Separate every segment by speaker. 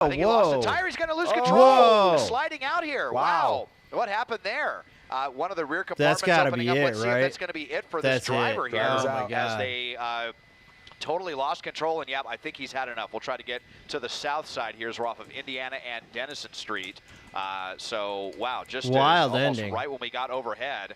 Speaker 1: I think he lost the tire. He's going to lose control.
Speaker 2: Whoa.
Speaker 1: Sliding out here. Wow. What happened there? One of the rear compartments
Speaker 2: That's
Speaker 1: opening up. Let's see if that's going to be it for this driver here.
Speaker 2: Oh, my God.
Speaker 1: As they totally lost control. And, yeah, I think he's had enough. We'll try to get to the south side here as we're off of Indiana and Denison Street. So, wow, just
Speaker 2: wild
Speaker 1: almost
Speaker 2: ending.
Speaker 1: Right when we got overhead.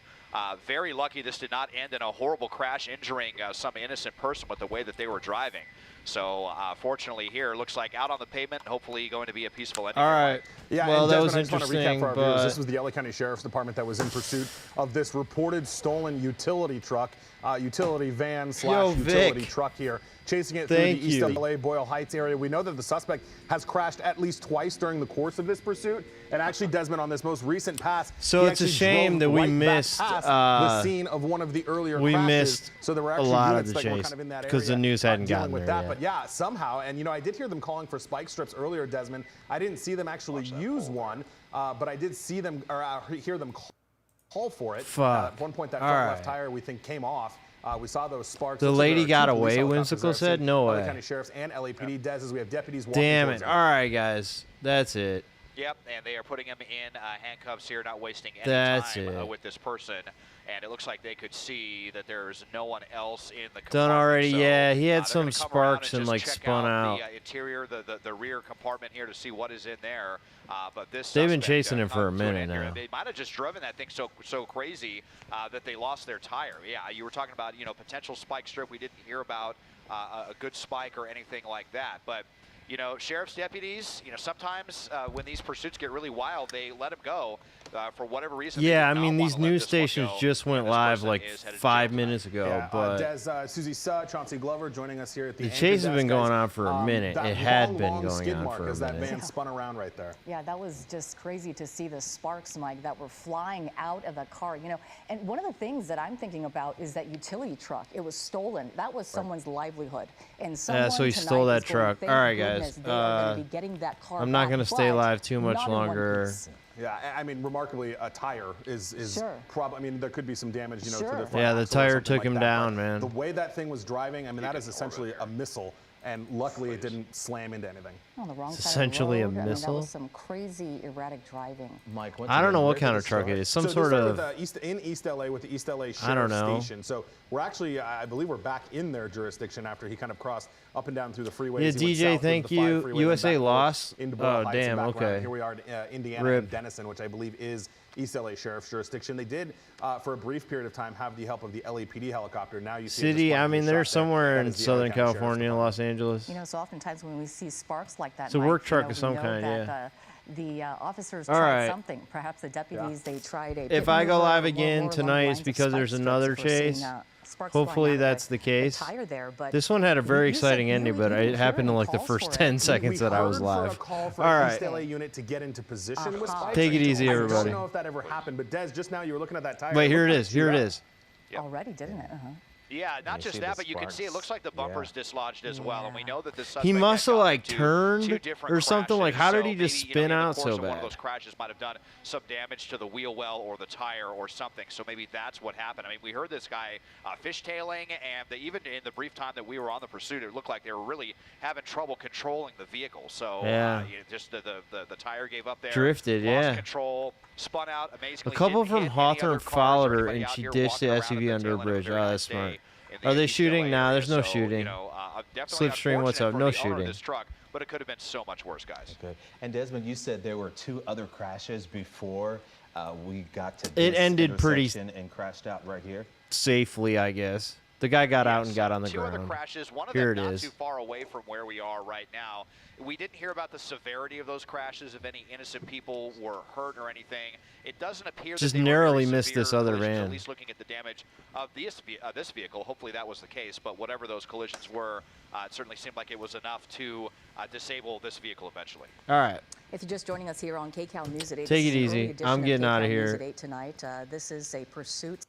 Speaker 1: Very lucky this did not end in a horrible crash, injuring some innocent person with the way that they were driving. So, fortunately here, looks like out on the pavement, hopefully going to be a peaceful ending.
Speaker 2: All right.
Speaker 3: Yeah,
Speaker 2: well,
Speaker 3: and
Speaker 2: that
Speaker 3: Desmond,
Speaker 2: was
Speaker 3: I just want to
Speaker 2: interesting,
Speaker 3: recap for our viewers.
Speaker 2: but
Speaker 3: This was the LA County Sheriff's Department that was in pursuit of this reported stolen utility truck, utility van slash utility truck here, chasing it through the East LA Boyle Heights area. We know that the suspect has crashed at least twice during the course of this pursuit. And actually, Desmond, on this most recent pass,
Speaker 2: so it's a shame that we missed
Speaker 3: the scene of one of the earlier
Speaker 2: we
Speaker 3: crashes.
Speaker 2: Missed
Speaker 3: so there were
Speaker 2: a
Speaker 3: actually
Speaker 2: lot
Speaker 3: units
Speaker 2: of the
Speaker 3: that were
Speaker 2: chase
Speaker 3: kind of in that
Speaker 2: because the
Speaker 3: area,
Speaker 2: news hadn't gotten
Speaker 3: with
Speaker 2: there
Speaker 3: that.
Speaker 2: yet.
Speaker 3: But yeah, somehow, and you know, I did hear them calling for spike strips earlier, Desmond. I didn't see them actually use one, but I did see them or hear them call for it. At one point, that front left tire we think came off. We saw those sparks.
Speaker 2: The lady got away, Whimsical said? No way.
Speaker 3: LA County Sheriffs and LAPD. Des, as we have deputies walking.
Speaker 2: Damn it. All right, guys. That's it.
Speaker 1: Yep, and they are putting him in handcuffs here, not wasting any time with this person. And it looks like they could see that there's no one else in the compartment.
Speaker 2: Done already,
Speaker 1: so,
Speaker 2: yeah. He had some sparks and like spun out.
Speaker 1: The interior, the rear compartment here to see what is in there. But this
Speaker 2: they've been chasing him for a minute now.
Speaker 1: They might have just driven that thing so crazy that they lost their tire. Yeah, you were talking about potential spike strip. We didn't hear about a good spike or anything like that, but. Sheriff's deputies, sometimes when these pursuits get really wild, they let them go for whatever reason.
Speaker 2: Yeah, I mean, these news stations just went live like 5 minutes ago.
Speaker 3: Yeah,
Speaker 2: but
Speaker 3: Des, Susie Suh, Chauncey Glover joining us here at the
Speaker 2: chase has been going on for a minute. It had been going on for a minute.
Speaker 3: That van spun around right there.
Speaker 4: Yeah, that was just crazy to see the sparks, Mike, that were flying out of the car. And one of the things that I'm thinking about is that utility truck. It was stolen. That was someone's livelihood. And someone
Speaker 2: so he stole that truck. All right, guys. I'm not going to stay live too much longer.
Speaker 3: Yeah, I mean, remarkably, a tire is probably. I mean, there could be some damage, to the front.
Speaker 2: Yeah, the tire took him down, man.
Speaker 3: The way that thing was driving, I mean, that is essentially a missile. And luckily, it didn't slam into anything.
Speaker 4: On the wrong side
Speaker 2: essentially
Speaker 4: of the road.
Speaker 2: a missile.
Speaker 4: That was some crazy erratic driving.
Speaker 3: Mike,
Speaker 2: I don't know what kind of truck it is. Some sort of
Speaker 3: in East LA with the East LA Sheriff's Station. So we're actually, I believe, we're back in their jurisdiction after he kind of crossed up and down through the freeways.
Speaker 2: Yeah, DJ, thank you. USA lost. Oh, damn. Okay.
Speaker 3: Here we are, Indiana and Denison, which I believe is East LA Sheriff's jurisdiction. They did, for a brief period of time, have the help of the LAPD helicopter. Now you see
Speaker 2: I mean, they're somewhere in Southern California, Los Angeles.
Speaker 4: So oftentimes when we see sparks like that,
Speaker 2: it's a work truck of some kind,
Speaker 4: yeah. The officers tried something. Perhaps the deputies, they tried a...
Speaker 2: If I go live again tonight, it's because there's another chase. Hopefully that's the case. This one had a very exciting ending, but it happened in like the first 10 seconds that I was live. All right.
Speaker 3: Unit to get into position with spikes.
Speaker 2: Take it easy, everybody.
Speaker 3: I don't know if that ever happened, but Des, just now you were looking at that tire.
Speaker 2: Wait, here it is. Here it is.
Speaker 4: Already, didn't it?
Speaker 1: Yeah, not just that, but you can see it looks like the bumper's dislodged as well, and we know that the suspect
Speaker 2: he must have like
Speaker 1: two
Speaker 2: turned or something. Like, how did he
Speaker 1: so
Speaker 2: just
Speaker 1: maybe,
Speaker 2: spin out
Speaker 1: so bad?
Speaker 2: bad?
Speaker 1: One of those crashes might have done some damage to the wheel well or the tire or something. So maybe that's what happened. I mean, we heard this guy fishtailing, and even in the brief time that we were on the pursuit, it looked like they were really having trouble controlling the vehicle. So just the tire gave up there.
Speaker 2: Drifted,
Speaker 1: lost control, spun out amazingly.
Speaker 2: A couple from Hawthorne followed her, and she ditched the SUV under a bridge. Oh, that's smart. Are they shooting? Nah, there's no shooting. Slipstream, what's up? No shooting.
Speaker 1: But it could have been so much worse, guys.
Speaker 5: Okay. And Desmond, you said there were 2 other crashes before we got to
Speaker 2: this
Speaker 5: ended pretty and crashed out right here.
Speaker 2: Safely, I guess. The guy got out and got on the
Speaker 1: 2
Speaker 2: ground.
Speaker 1: other crashes, one of them not too far away from where we are right now. We didn't hear about the severity of those crashes, if any innocent people were hurt or anything. It doesn't appear
Speaker 2: just
Speaker 1: that they
Speaker 2: narrowly
Speaker 1: were
Speaker 2: missed this other van.
Speaker 1: At least looking at the damage of this vehicle, hopefully that was the case. But whatever those collisions were, it certainly seemed like it was enough to disable this vehicle eventually.
Speaker 2: All right.
Speaker 4: If you're just joining us here on KCAL News at 8,
Speaker 2: take it easy. I'm getting out of here.
Speaker 4: News at 8 tonight. This is a pursuit.